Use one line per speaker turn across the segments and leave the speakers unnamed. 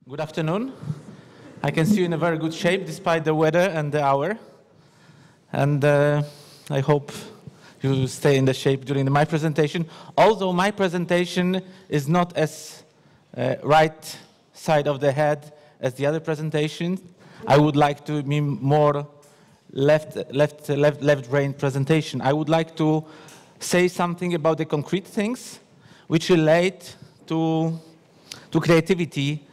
Good afternoon. I can see you in a very good shape despite the weather and the hour. And I hope you stay in the shape during my presentation. Although my presentation is not as right side of the head as the other presentation, I would like to be more left-brain presentation. I would like to say something about the concrete things which relate to creativity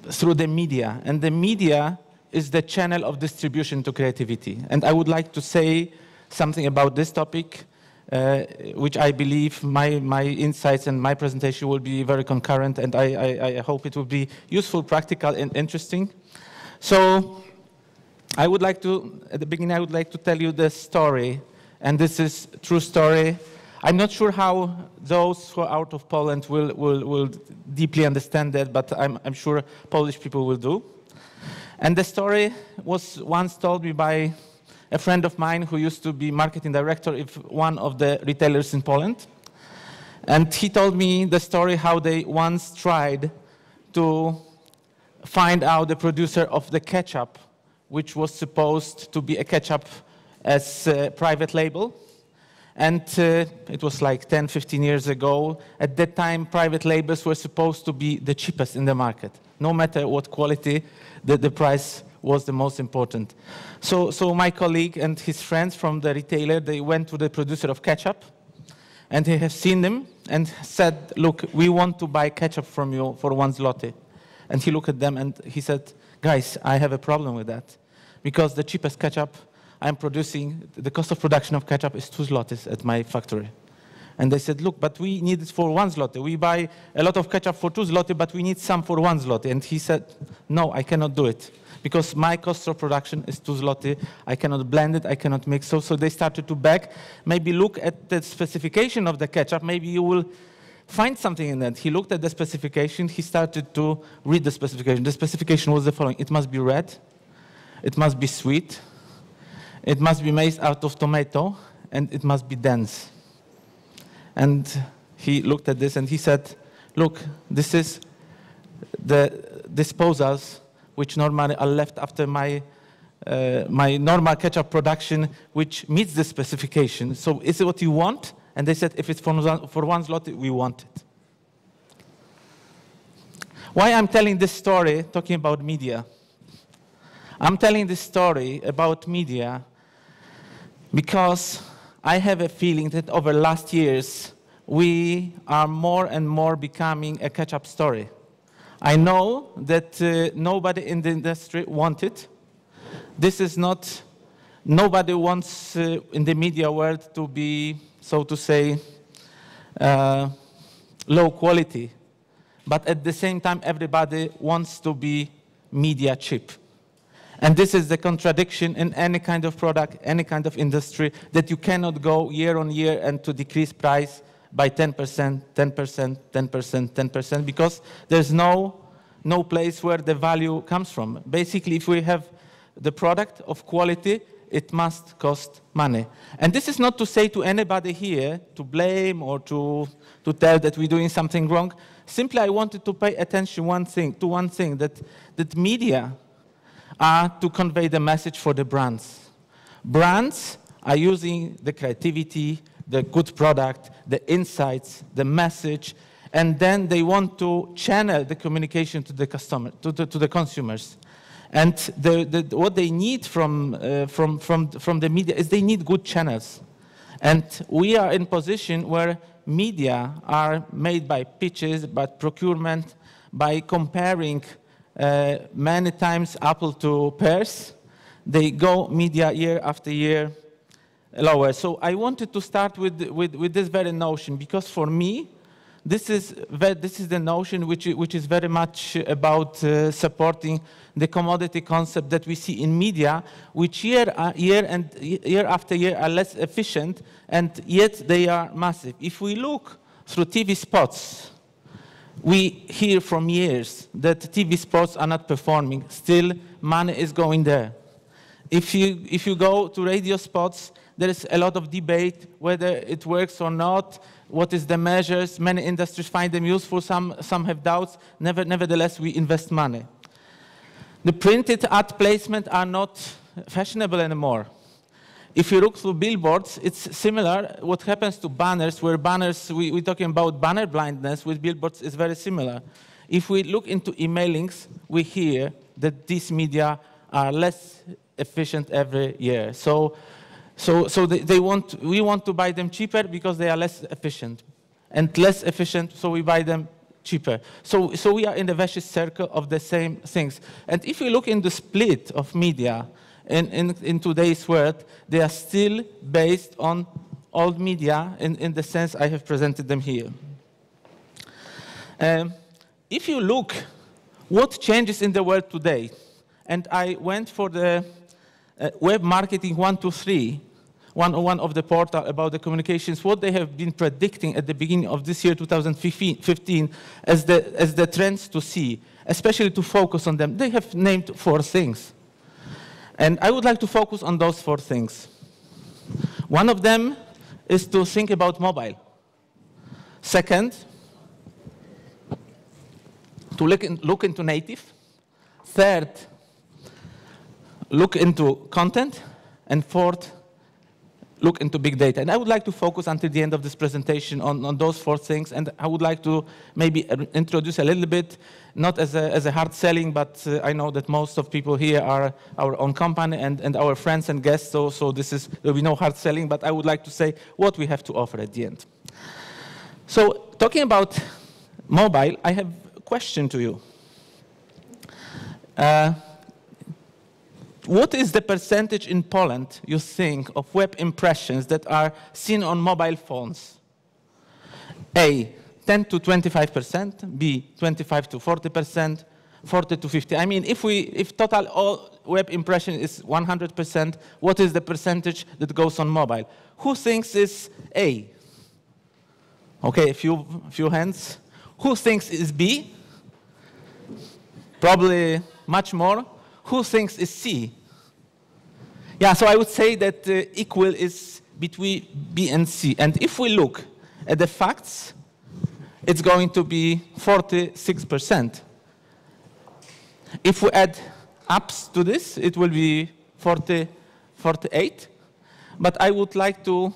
through the media. And the media is the channel of distribution to creativity. And I would like to say something about this topic, which I believe my insights and my presentation will be very concurrent, and I hope it will be useful, practical, and interesting. So I would like to, at the beginning, I would like to tell you the story, and this is a true story. I'm not sure how those who are out of Poland will deeply understand that, but I'm sure Polish people will do. And the story was once told me by a friend of mine who used to be marketing director of one of the retailers in Poland. And he told me the story how they once tried to find out the producer of the ketchup, which was supposed to be a ketchup as a private label. And it was like 10, 15 years ago. At that time, private labels were supposed to be the cheapest in the market. No matter what quality, the price was the most important. So my colleague and his friends from the retailer, they went to the producer of ketchup, and they have seen them and said, look, we want to buy ketchup from you for 1 zloty. And he looked at them and he said, guys, I have a problem with that, because the cheapest ketchup I'm producing, the cost of production of ketchup is 2 zlotys at my factory. And they said, look, but we need it for 1 zloty. We buy a lot of ketchup for 2 zloty, but we need some for 1 zloty. And he said, no, I cannot do it, because my cost of production is 2 zloty. I cannot blend it, I cannot mix. So they started to beg, maybe look at the specification of the ketchup, maybe you will find something in that. He looked at the specification, he started to read the specification. The specification was the following: it must be red, it must be sweet, it must be made out of tomato, and it must be dense. And he looked at this and he said, look, this is the disposals which normally are left after my normal ketchup production, which meets the specification. So is it what you want? And they said, if it's for 1 zloty, we want it. Why I'm telling this story, talking about media? I'm telling this story about media because I have a feeling that over the last years, we are more and more becoming a catch-up story. I know that nobody in the industry wants it. This is not, nobody wants in the media world to be, so to say, low quality. But at the same time, everybody wants to be media cheap. And this is the contradiction in any kind of product, any kind of industry, that you cannot go year on year and to decrease price by 10%, 10%, 10%, 10%, because there's no place where the value comes from. Basically, if we have the product of quality, it must cost money. And this is not to say to anybody here to blame or to tell that we're doing something wrong. Simply, I wanted to pay attention to one thing, that media are to convey the message for the brands. Brands are using the creativity, the good product, the insights, the message, and then they want to channel the communication to the customer, to the consumers. And what they need from the media is they need good channels. And we are in position where media are made by pitches, by procurement, by comparing many times apple to pears. They go media year after year lower. So I wanted to start with this very notion, because for me, this is the notion which is very much about supporting the commodity concept that we see in media, which year after year are less efficient, and yet they are massive. If we look through TV spots, we hear from years that TV spots are not performing. Still, money is going there. If you go to radio spots, there is a lot of debate whether it works or not, what is the measures. Many industries find them useful, some have doubts. Nevertheless, we invest money. The printed ad placement are not fashionable anymore. If you look through billboards, it's similar. What happens to banners, where banners, we're talking about banner blindness, with billboards is very similar. If we look into emailings, we hear that these media are less efficient every year. So we want to buy them cheaper because they are less efficient. And less efficient, so we buy them cheaper. So we are in the vicious circle of the same things. And if we look in the split of media in today's world, they are still based on old media in the sense I have presented them here. If you look what changes in the world today, and I went for the Web Marketing 123, one of the portal about the communications, what they have been predicting at the beginning of this year, 2015, as the trends to see, especially to focus on them. They have named 4 things. And I would like to focus on those 4 things. One of them is to think about mobile. Second, to look into native. Third, look into content. And fourth, look into big data. And I would like to focus until the end of this presentation on those 4 things. And I would like to maybe introduce a little bit, not as a hard selling, but I know that most of people here are our own company and our friends and guests. So there will be no hard selling, but I would like to say what we have to offer at the end. So talking about mobile, I have a question to you. What is the percentage in Poland, you think, of web impressions that are seen on mobile phones? A, 10 to 25%, B, 25 to 40%, 40 to 50. I mean, if total all web impression is 100%, what is the percentage that goes on mobile? Who thinks is A? Okay, a few hands. Who thinks is B? Probably much more. Who thinks is C? Yeah, so I would say that equal is between B and C. And if we look at the facts, it's going to be 46%. If we add apps to this, it will be 48. But I would like to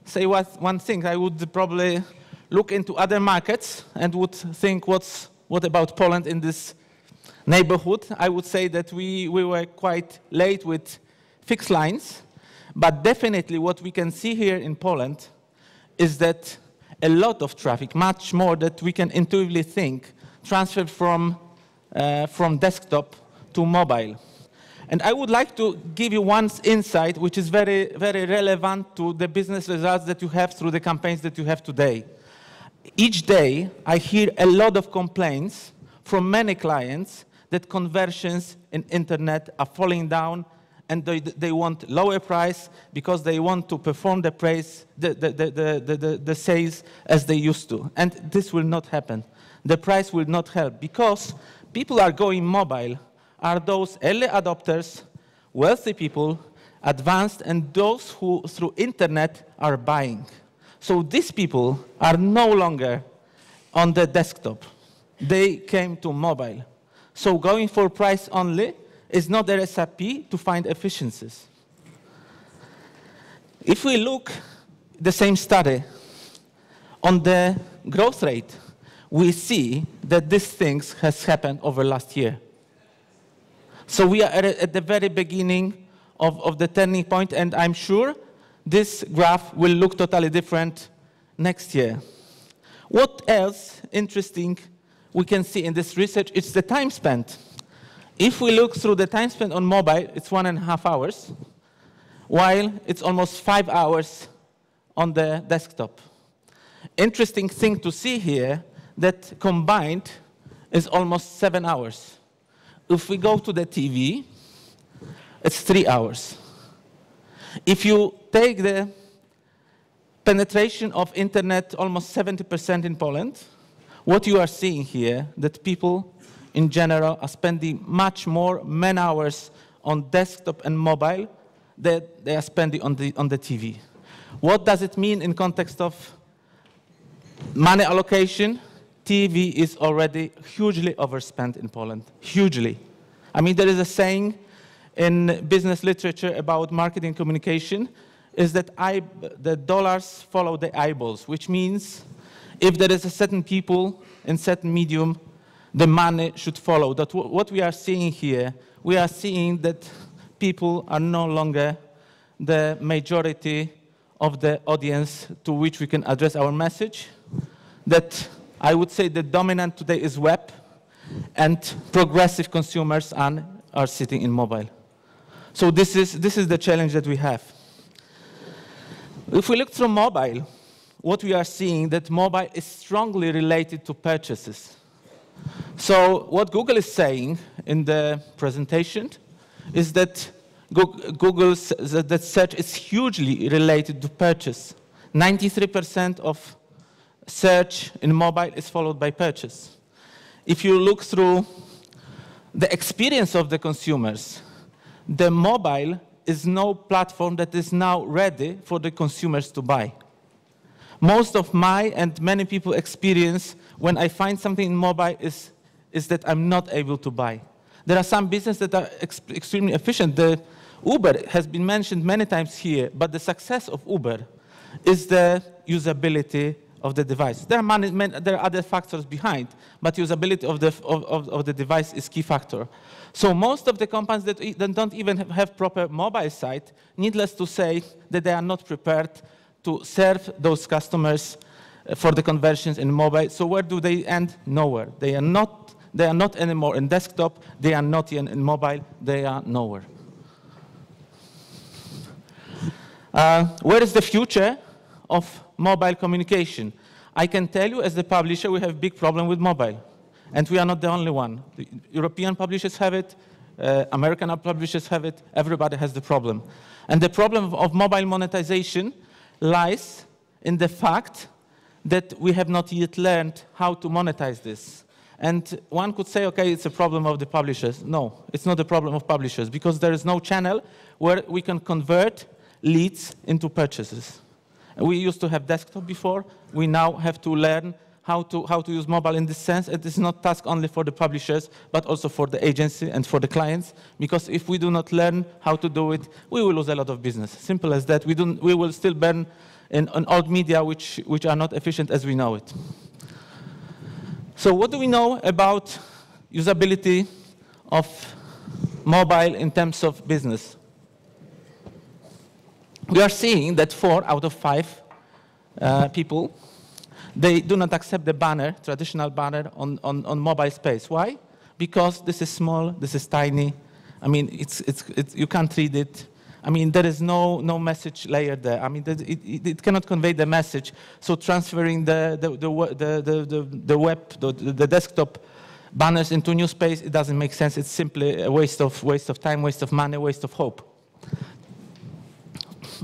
say one thing. I would probably look into other markets and would think, what about Poland in this neighborhood? I would say that we were quite late with fixed lines, but definitely what we can see here in Poland is that a lot of traffic, much more that we can intuitively think, transferred from desktop to mobile. And I would like to give you one insight which is very, very relevant to the business results that you have through the campaigns that you have today. Each day, I hear a lot of complaints from many clients that conversions in internet are falling down and they want lower price because they want to perform the sales as they used to. And this will not happen. The price will not help because people are going mobile are those early adopters, wealthy people, advanced, and those who through internet are buying. So these people are no longer on the desktop. They came to mobile. So going for price only is not a recipe to find efficiencies. If we look the same study on the growth rate, we see that these things has happened over last year. So we are at the very beginning of the turning point, and I'm sure this graph will look totally different next year. What else interesting we can see in this research? It's the time spent. If we look through the time spent on mobile, it's 1.5 hours, while it's almost 5 hours on the desktop. Interesting thing to see here, that combined is almost 7 hours. If we go to the TV, it's 3 hours. If you take the penetration of internet, almost 70% in Poland, what you are seeing here, that people in general are spending much more man hours on desktop and mobile than they are spending on the TV. What does it mean in context of Money allocation, TV is already hugely overspent in Poland, hugely. I mean, there is a saying in business literature about marketing communication, is that the dollars follow the eyeballs, which means if there is a certain people in certain medium, the money should follow. That what we are seeing here, we are seeing that people are no longer the majority of the audience to which we can address our message. That I would say the dominant today is web, and progressive consumers are sitting in mobile. So this is the challenge that we have. If we look through mobile, what we are seeing that mobile is strongly related to purchases. So what Google is saying in the presentation is that that search is hugely related to purchase. 93% of search in mobile is followed by purchase. If you look through the experience of the consumers, the mobile is no platform that is now ready for the consumers to buy. Most of my and many people experience when I find something in mobile is that I'm not able to buy. There are some businesses that are extremely efficient. The Uber has been mentioned many times here, but the success of Uber is the usability of the device. There are other factors behind, but usability of the device is key factor. So most of the companies that don't even have proper mobile site, needless to say that they are not prepared to serve those customers for the conversions in mobile. So where do they end? Nowhere. They are not anymore in desktop. They are not in mobile. They are nowhere. Where is the future of mobile communication? I can tell you, as the publisher, we have a big problem with mobile. And we are not the only one. The European publishers have it, American publishers have it, everybody has the problem. And the problem of mobile monetization lies in the fact that we have not yet learned how to monetize this. And one could say, okay, it's a problem of the publishers. No, it's not a problem of publishers, because there is no channel where we can convert leads into purchases. We used to have desktop before. We now have to learn how to use mobile in this sense. It is not a task only for the publishers, but also for the agency and for the clients, because if we do not learn how to do it, we will lose a lot of business. Simple as that. We will still burn in old media which are not efficient as we know it. So what do we know about usability of mobile in terms of business? We are seeing that 4 out of 5 people, they do not accept the banner, traditional banner on mobile space. Why? Because this is small, this is tiny. I mean, you can't read it. I mean, there is no message layer there. I mean, it cannot convey the message. So transferring the web, the desktop banners into new space, it doesn't make sense. It's simply a waste of time, waste of money, waste of hope.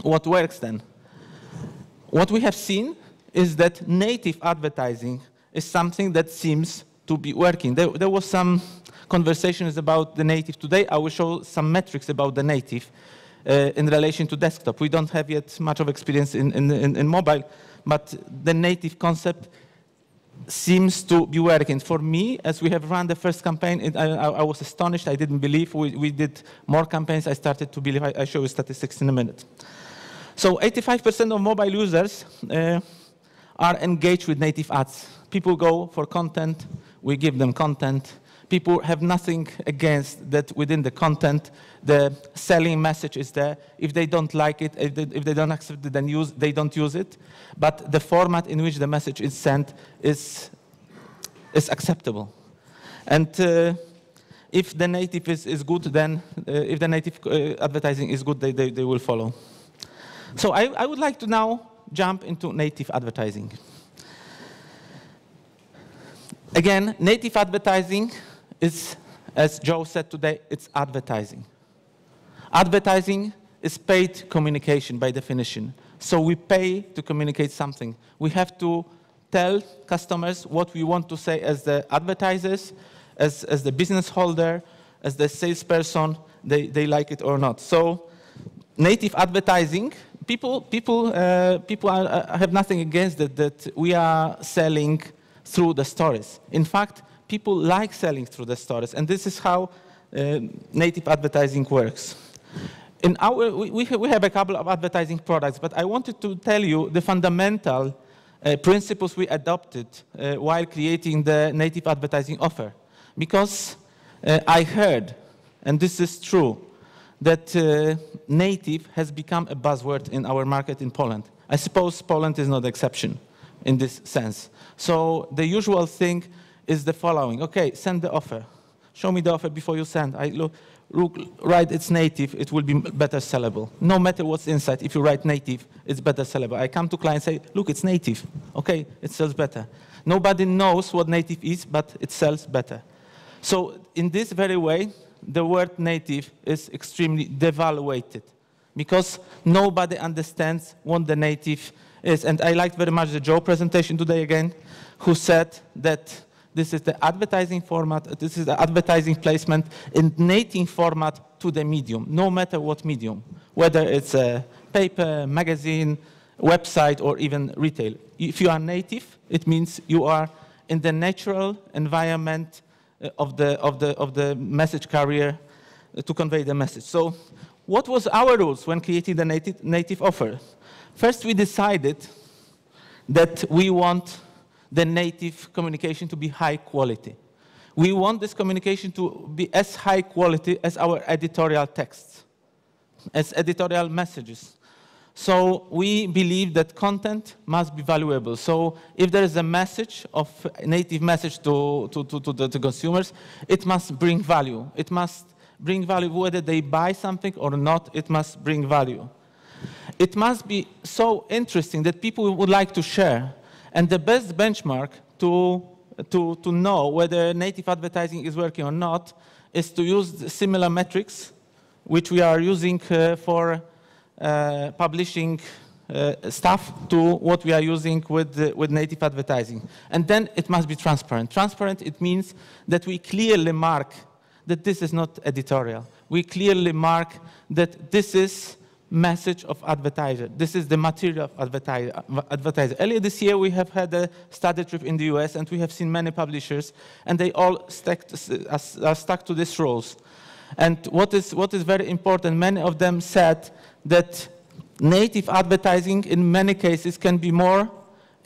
What works then? What we have seen is that native advertising is something that seems to be working. There was some conversations about the native today. I will show some metrics about the native in relation to desktop. We don't have yet much of experience in mobile, but the native concept seems to be working. For me, as we have run the first campaign, I was astonished. I didn't believe. We did more campaigns. I started to believe. I show you statistics in a minute. So 85% of mobile users are engaged with native ads. People go for content. We give them content. People have nothing against that within the content. The selling message is there. If they don't like it, if they don't accept it, then they don't use it. But the format in which the message is sent is acceptable. And if the native is good, then if the native advertising is good, they will follow. So I would like to now jump into native advertising. Again, native advertising is, as Joe said today, it's advertising. Advertising is paid communication by definition. So we pay to communicate something. We have to tell customers what we want to say as the advertisers, as the business holder, as the salesperson, they like it or not. So native advertising, people have nothing against it that we are selling through the stories. In fact, people like selling through the stories, and this is how native advertising works. We have a couple of advertising products, but I wanted to tell you the fundamental principles we adopted while creating the native advertising offer. Because I heard, and this is true, that native has become a buzzword in our market in Poland. I suppose Poland is not the exception in this sense. So the usual thing is the following. Okay, send the offer. Show me the offer before you send. I look, write it's native, it will be better sellable. No matter what's inside, if you write native, it's better sellable. I come to clients and say, look, it's native. Okay, it sells better. Nobody knows what native is, but it sells better. So in this very way, the word native is extremely devaluated because nobody understands what the native is. And I liked very much the Joe presentation today again, who said that this is the advertising format, this is the advertising placement in native format to the medium, no matter what medium, whether it's a paper, magazine, website, or even retail. If you are native, it means you are in the natural environment of the message carrier to convey the message. So what was our rules when creating the native offer? First, we decided that we want the native communication to be high quality. We want this communication to be as high quality as our editorial texts, as editorial messages. So we believe that content must be valuable. So if there is a message, a native message to the consumers, it must bring value. It must bring value whether they buy something or not, it must bring value. It must be so interesting that people would like to share. And the best benchmark to know whether native advertising is working or not is to use similar metrics, which we are using for publishing stuff to what we are using with native advertising. And then it must be transparent. Transparent, it means that we clearly mark that this is not editorial. We clearly mark that this is message of advertiser. This is the material of advertiser. Earlier this year, we have had a study trip in the US, and we have seen many publishers, and they all are stuck to these rules. And what is very important, many of them said that native advertising in many cases can be more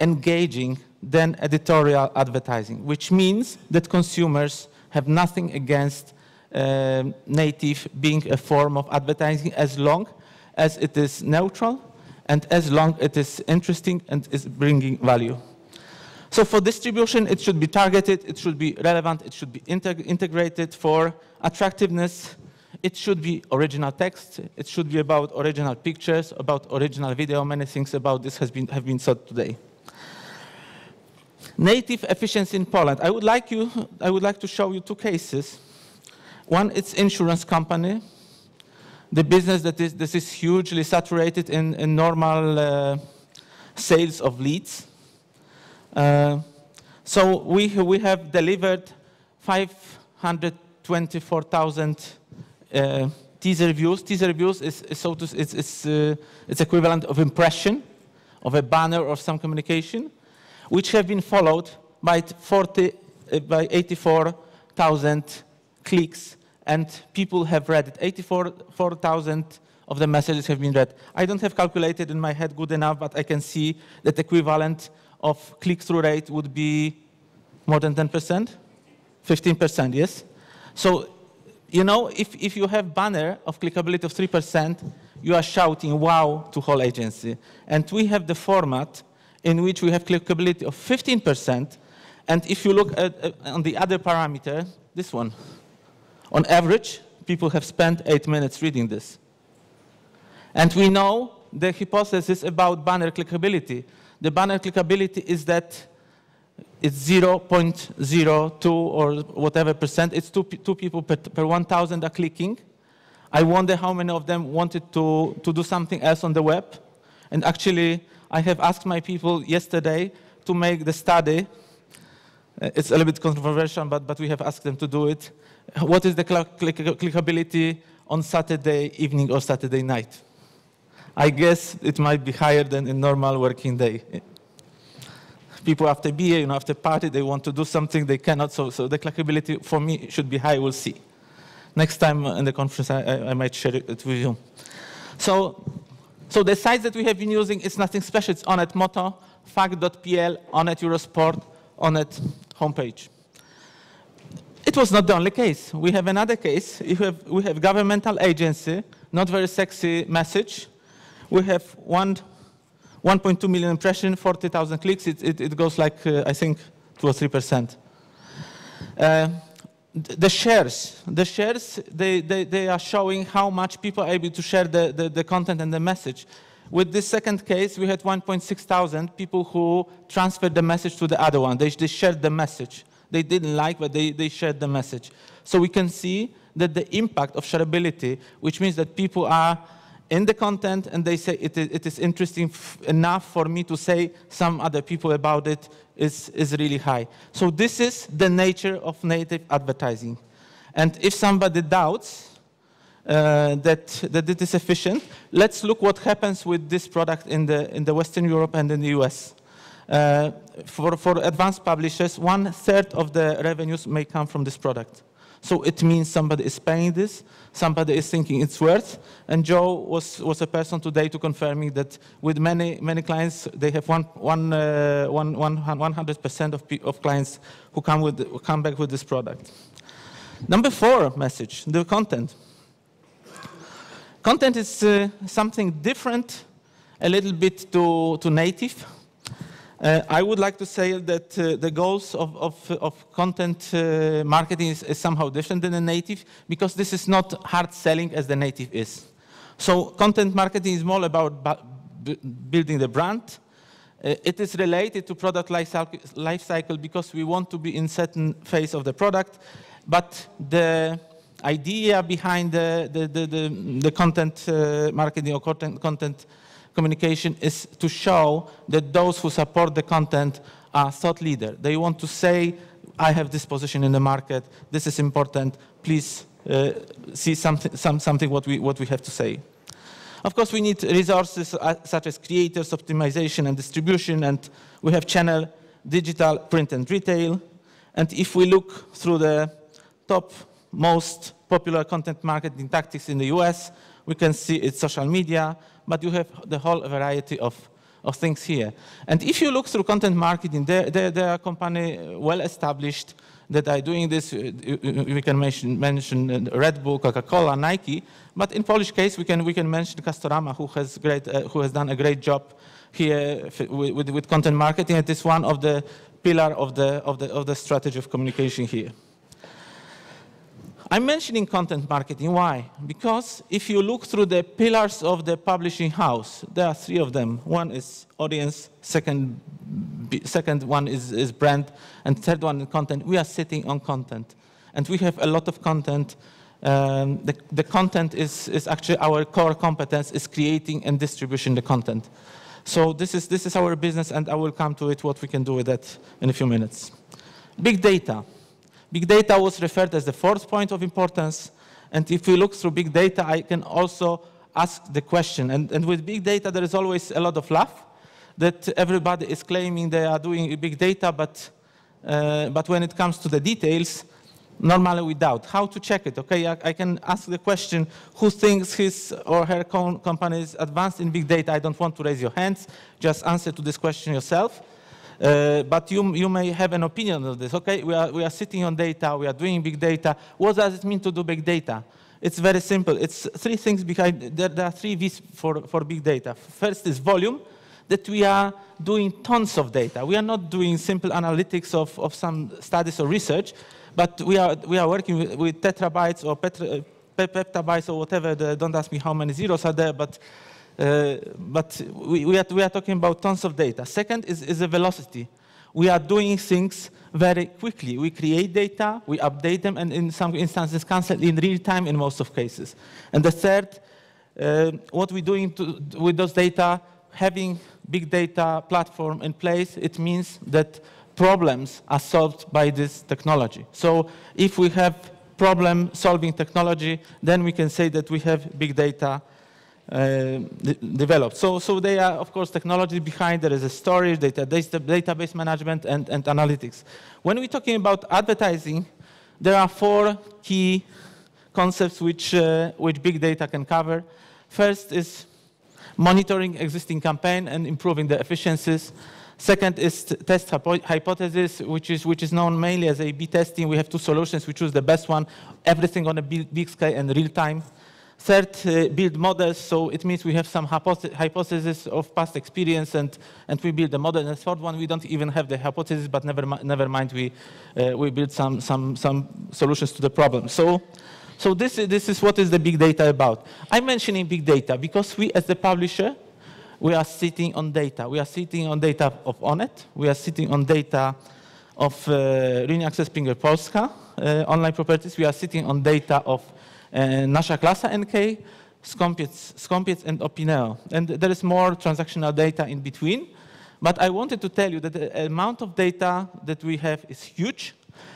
engaging than editorial advertising, which means that consumers have nothing against native being a form of advertising as long as it is neutral and as long as it is interesting and is bringing value. So for distribution, it should be targeted, it should be relevant, it should be integrated. For attractiveness, it should be original text, it should be about original pictures, about original video. Many things about this have been said today. Native efficiency in Poland. I would like to show you two cases. One, it's insurance company. The business this is hugely saturated in normal sales of leads. So we have delivered 524,000 teaser views. Teaser views is it's equivalent of impression of a banner or some communication, which have been followed by 84,000 clicks. And people have read it. 84,000 of the messages have been read. I don't have calculated in my head good enough, but I can see that the equivalent of click-through rate would be more than 10%? 15%, yes? So, you know, if you have banner of clickability of 3%, you are shouting wow to whole agency. And we have the format in which we have clickability of 15%. And if you look at on the other parameter, this one, on average, people have spent 8 minutes reading this. And we know the hypothesis about banner clickability. The banner clickability is that it's 0.02 or whatever percent. It's two people per 1,000 are clicking. I wonder how many of them wanted to do something else on the web. And actually, I have asked my people yesterday to make the study. It's a little bit controversial, but we have asked them to do it. What is the clickability on Saturday evening or Saturday night? I guess it might be higher than a normal working day. People after beer, after party, they want to do something they cannot, so the clickability for me should be high, we'll see. Next time in the conference, I might share it with you. So the sites that we have been using, it's nothing special. It's Onet Moto, fact.pl, Onet Eurosport, Onet homepage. It was not the only case. We have another case. We have governmental agency, not very sexy message. We have 1.2 million impressions, 40,000 clicks. It goes like, I think, 2 or 3%. The shares, they are showing how much people are able to share the content and the message. With this second case, we had 1.6 thousand people who transferred the message to the other one. They shared the message. They didn't like, but they shared the message. So we can see that the impact of shareability, which means that people are in the content and they say it is interesting enough for me to say some other people about it, is really high. So this is the nature of native advertising. And if somebody doubts that it is efficient, let's look what happens with this product in the Western Europe and in the US. For advanced publishers, 1/3 of the revenues may come from this product. So it means somebody is paying this, somebody is thinking it's worth, and Joe was a person today to confirm me that with many clients, they have 100% of clients who come back with this product. Number 4 message, the content. Content is something different a little bit to native. I would like to say that the goals of content marketing is somehow different than the native, because this is not hard selling as the native is. So content marketing is more about building the brand. It is related to product life cycle because we want to be in certain phase of the product, but the idea behind the content marketing or content communication is to show that those who support the content are thought leader. They want to say, I have this position in the market, this is important, please see something what we have to say. Of course, we need resources such as creators, optimization, and distribution, and we have channel, digital, print, and retail. And if we look through the top most popular content marketing tactics in the US, we can see it's social media, but you have the whole variety of things here. And if you look through content marketing, there are companies well established that are doing this. We can mention Red Bull, Coca-Cola, Nike, but in Polish case, we can mention Castorama, who has done a great job here with content marketing. It is one of the pillars of the strategy of communication here. I'm mentioning content marketing. Why? Because if you look through the pillars of the publishing house, there are 3 of them. One is audience, second one is brand, and third one is content. We are sitting on content, and we have a lot of content. The content is actually our core competence, is creating and distributing the content. So this is our business, and I will come to it, what we can do with that in a few minutes. Big data. Big data was referred as the 4th point of importance. And if we look through big data, I can also ask the question. And with big data, there is always a lot of laugh that everybody is claiming they are doing big data, but when it comes to the details, normally we doubt. How to check it? Okay, I can ask the question, who thinks his or her company is advanced in big data? I don't want to raise your hands. Just answer to this question yourself. But you may have an opinion of this. Okay, we are sitting on data, we are doing big data. What does it mean to do big data? It's very simple. It's 3 things behind. There are 3 V's for big data. First is volume, that we are doing tons of data. We are not doing simple analytics of some studies or research, but we are working with tetrabytes or petabytes or whatever. Don't ask me how many zeros are there, but we are talking about tons of data. Second is the velocity. We are doing things very quickly. We create data, we update them, and in some instances cancel in real time in most of cases. And the third, what we're doing with those data, having big data platform in place, it means that problems are solved by this technology. So if we have problem-solving technology, then we can say that we have big data developed. So there are, of course, technology behind. There is a storage, database management, and analytics. When we're talking about advertising, there are 4 key concepts which big data can cover. First is monitoring existing campaign and improving the efficiencies. Second is test hypothesis, which is known mainly as A/B testing. We have 2 solutions. We choose the best one, everything on a big scale and real time. Third, build models. So it means we have some hypothesis of past experience, and we build a model. And the third one, we don't even have the hypothesis, but never mind, we build some solutions to the problem. So this is what is the big data about. I'm mentioning big data because we, as the publisher, we are sitting on data. We are sitting on data of Onet. We are sitting on data of Rynek Access Springer Polska, online properties. We are sitting on data of Nasza Klasa NK, Skąpiec, and Opineo. And there is more transactional data in between. But I wanted to tell you that the amount of data that we have is huge,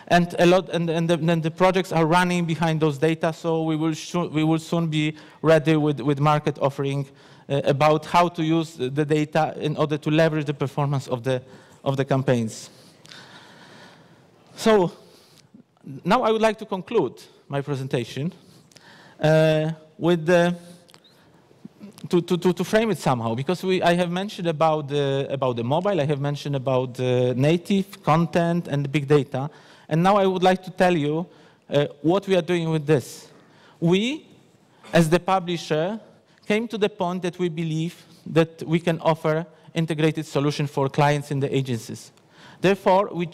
and the projects are running behind those data. So we will soon be ready with market offering about how to use the data in order to leverage the performance of the campaigns. So now I would like to conclude my presentation with to frame it somehow, because I have mentioned about the mobile, I have mentioned about the native content and the big data, and now I would like to tell you what we are doing with this. We, as the publisher, came to the point that we believe that we can offer integrated solution for clients in the agencies. Therefore, we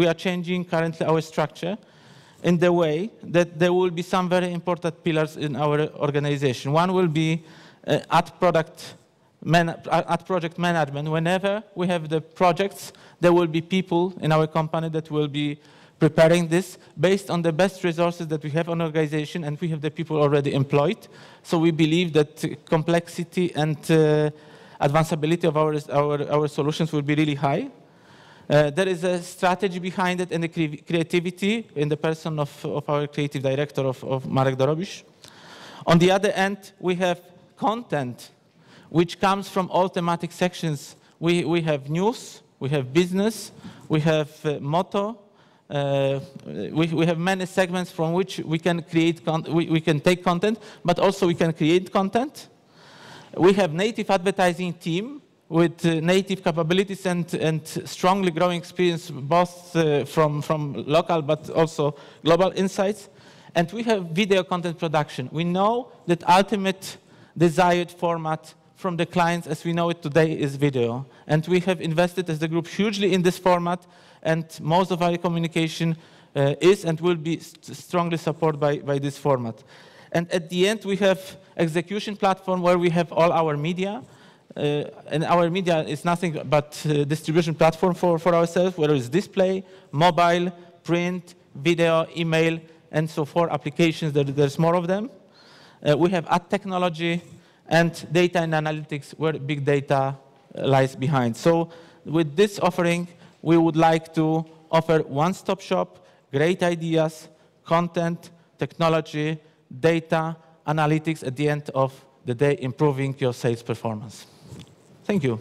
are changing currently our structure in the way that there will be some very important pillars in our organization. One will be ad project management. Whenever we have the projects, there will be people in our company that will be preparing this based on the best resources that we have on organization, and we have the people already employed. So we believe that complexity and advanceability of our solutions will be really high. There is a strategy behind it and the creativity in the person of our creative director, of Marek Dorobisz. On the other end, we have content which comes from all thematic sections. We have news, we have business, we have motto. We have many segments from which we can we can take content, but also we can create content. We have native advertising team with native capabilities and strongly growing experience, both from local but also global insights. And we have video content production. We know that ultimate desired format from the clients as we know it today is video. And we have invested as the group hugely in this format, and most of our communication is and will be strongly supported by this format. And at the end, we have execution platform where we have all our media. And our media is nothing but distribution platform for ourselves, whether it's display, mobile, print, video, email, and so forth applications. There's more of them. We have ad technology and data and analytics, where big data lies behind. So with this offering, we would like to offer one-stop shop, great ideas, content, technology, data, analytics at the end of the day, improving your sales performance. Thank you.